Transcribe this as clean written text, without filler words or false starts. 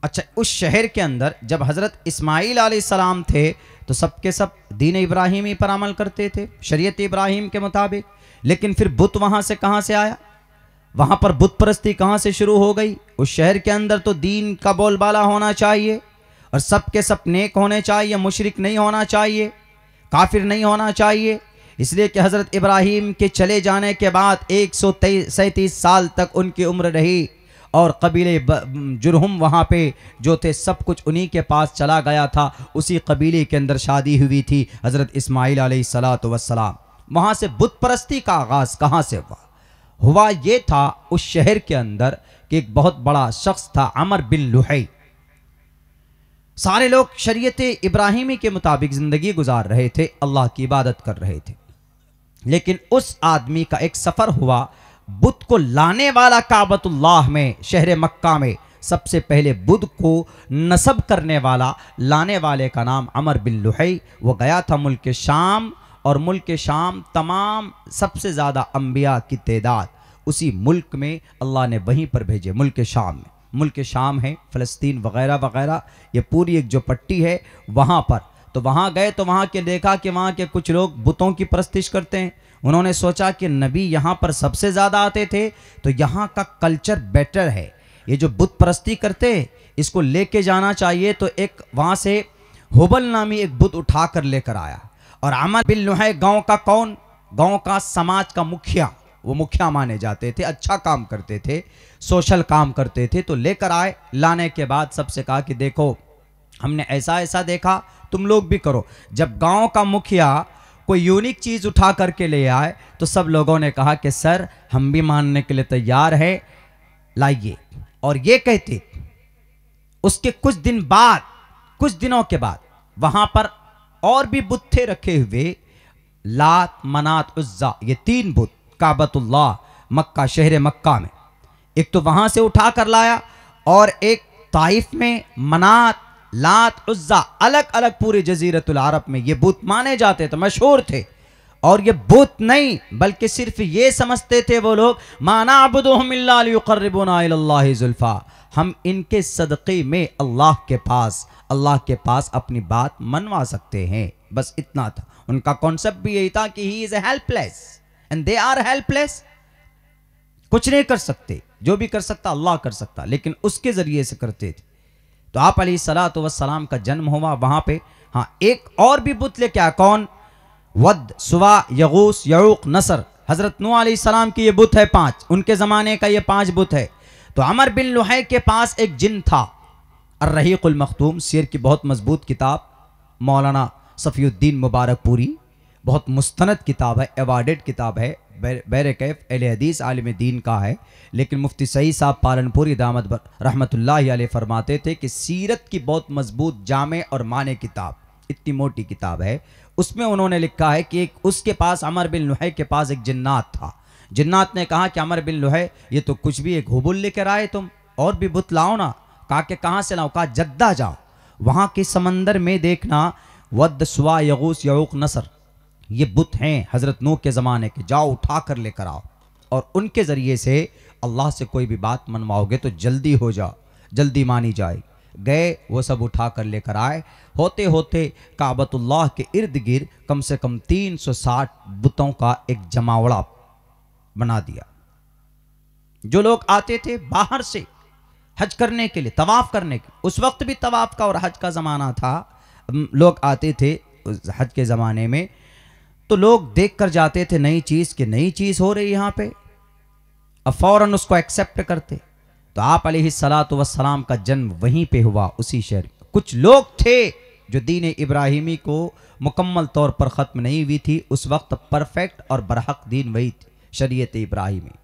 اچھا اس شہر کے اندر جب حضرت اسماعیل علیہ السلام تھے تو سب کے سب دین ابراہیمی پر عمل کرتے تھے، شریعت ابراہیم کے مطابق، لیکن پھر بت وہاں سے کہاں سے آیا؟ وہاں پر بت پرستی کہاں سے شروع ہو گئی؟ اس شہر کے اندر تو دین کا بول بالا ہونا چاہیے اور سب کے سب نیک ہونے چاہیے، مشرک نہیں ہونا چاہیے، کافر نہیں ہونا چاہیے، اس لیے کہ حضرت ابراہیم کے چلے جانے کے بعد 137 سال تک ان کی عمر رہی اور قبیلے جرہم وہاں پہ جو تھے سب کچھ انہی کے پاس چلا گیا تھا، اسی قبیلے کے اندر شادی ہوئی تھی حضرت اسماعیل علیہ السلام۔ وہاں سے بت پرستی کا آغاز کہاں سے ہوا یہ تھا اس شہر کے اندر کہ ایک بہت بڑا شخص تھا عمر بن لحی۔ سارے لوگ شریعت ابراہیمی کے مطابق زندگی گزار رہے تھے، اللہ کی عبادت کر رہے تھے، لیکن اس آدمی کا ایک سفر ہوا، بدھ کو لانے والا کعبۃ اللہ میں شہر مکہ میں سب سے پہلے بدھ کو نصب کرنے والا لانے والے کا نام عمر بن لحی، وہ گیا تھا ملک شام، اور ملک شام تمام سب سے زیادہ انبیاء کی تعداد اسی ملک میں اللہ نے وہیں پر بھیجے، ملک شام میں۔ ملک شام ہے فلسطین وغیرہ وغیرہ، یہ پوری ایک جو پٹی ہے وہاں پر، تو وہاں گئے تو وہاں کے دیکھا کہ وہاں کے کچھ لوگ بتوں کی پرستش کرتے ہیں، انہوں نے سوچا کہ نبی یہاں پر سب سے زیادہ آتے تھے تو یہاں کا کلچر بیٹر ہے، یہ جو بت پرستی کرتے اس کو لے کے جانا چاہیے، تو ایک وہاں سے حبل نامی ایک بت اٹھا کر لے کر آیا، اور عمر بن لحی گاؤں کا کون؟ گاؤں کا سماج کا مکھیا، وہ مکھیا مانے جاتے تھے، اچھا کام کرتے تھے، سوشل کام کرتے تھے، تو لے کر آئے، لانے کے بعد سب سے کہا کہ دیکھو ہم نے ایسا ایسا دیکھا، تم لوگ بھی کرو۔ جب گاؤں کا مکھیا کوئی یونیک چیز اٹھا کر کے لے آئے تو سب لوگوں نے کہا کہ سر ہم بھی ماننے کے لیے تیار ہے، لائیے۔ اور یہ کہتے اس کے کچھ دنوں کے بعد وہاں پر اور بھی بت تھے رکھے ہوئے، لات، منات، عزا، یہ 3 بت کعبۃ اللہ مکہ شہر مکہ میں، ایک تو وہاں سے اٹھا کر لایا، اور ایک طائف میں منات، لات، عزا الگ الگ پورے جزیرت العرب میں یہ بت مانے جاتے تھے، مشہور تھے۔ اور یہ بت نہیں بلکہ صرف یہ سمجھتے تھے وہ لوگ ما نعبدهم الا ليقربونا الى الله زلفا، ہم ان کے صدقے میں اللہ کے پاس اپنی بات منوا سکتے ہیں، بس اتنا تھا ان کا کانسیپٹ بھی یہی تھا کہ he is helpless and they are helpless, کچھ نہیں کر سکتے، جو بھی کر سکتا اللہ کر سکتا، لیکن اس کے ذریعے سے کرتے تھے۔ تو آپ علیہ السلام کا جنم ہوا وہاں پہ۔ ہاں ایک اور بھی بت لے کے آیا، کون؟ ود، سوا، یغوس، یعوق، نصر، حضرت نوح علیہ السلام کی یہ بت ہے 5، ان کے زمانے کا یہ 5 بت ہے۔ تو عمر بن لحی کے پاس ایک جن تھا، الرحیق المختوم، سیر کی بہت مضبوط کتاب، مولانا صفی الدین مبارک پوری، بہت مستند کتاب ہے، ایوارڈڈ کتاب ہے، بہرکیف اہل حدیث عالم دین کا ہے، لیکن مفتی سعید صاحب پالنپوری دامت رحمت اللہ علیہ فرماتے تھے کہ سیرت کی بہت مضبوط جامع اور معنی کتاب، اتنی موٹی کتاب ہے، اس میں انہوں نے لکھا ہے کہ اس کے پاس عمر بن لحی کے پاس ایک جنات تھا، جنات نے کہا کہ عمر بن لحی یہ تو کچھ بھی ایک حبل لے کر آئے، تم اور بھی بت لاؤ نا۔ کہا کہ کہاں سے لاؤ؟ کہا جدہ جاؤ، وہاں کے سمندر میں دیکھنا ود، سوا، یغوس، یعوق، نصر یہ بت ہیں حضرت نوح کے زمانے کے، جاؤ اٹھا کر لے کر آؤ، اور ان کے ذریعے سے اللہ سے کوئی بھی بات منواؤ گے تو جلدی ہو جاؤ، جلدی مانی جائے۔ گئے وہ سب اٹھا کر لے کر آئے، ہوتے ہوتے کعبۃ اللہ کے ارد گرد کم سے کم 360 بتوں کا ایک جماوڑا بنا دیا۔ جو لوگ آتے تھے باہر سے حج کرنے کے لیے، طواف کرنے کے، اس وقت بھی طواف کا اور حج کا زمانہ تھا، لوگ آتے تھے حج کے زمانے میں، تو لوگ دیکھ کر جاتے تھے نئی چیز کہ نئی چیز ہو رہی یہاں پہ، اب فوراً اس کو ایکسیپٹ کرتے۔ تو آپ علیہ السلام کا جنم وہیں پہ ہوا، اسی شہر میں۔ کچھ لوگ تھے جو دین ابراہیمی کو مکمل طور پر ختم نہیں ہوئی تھی اس وقت، پرفیکٹ اور برحق دین وہی تھی، شریعت ابراہیمی۔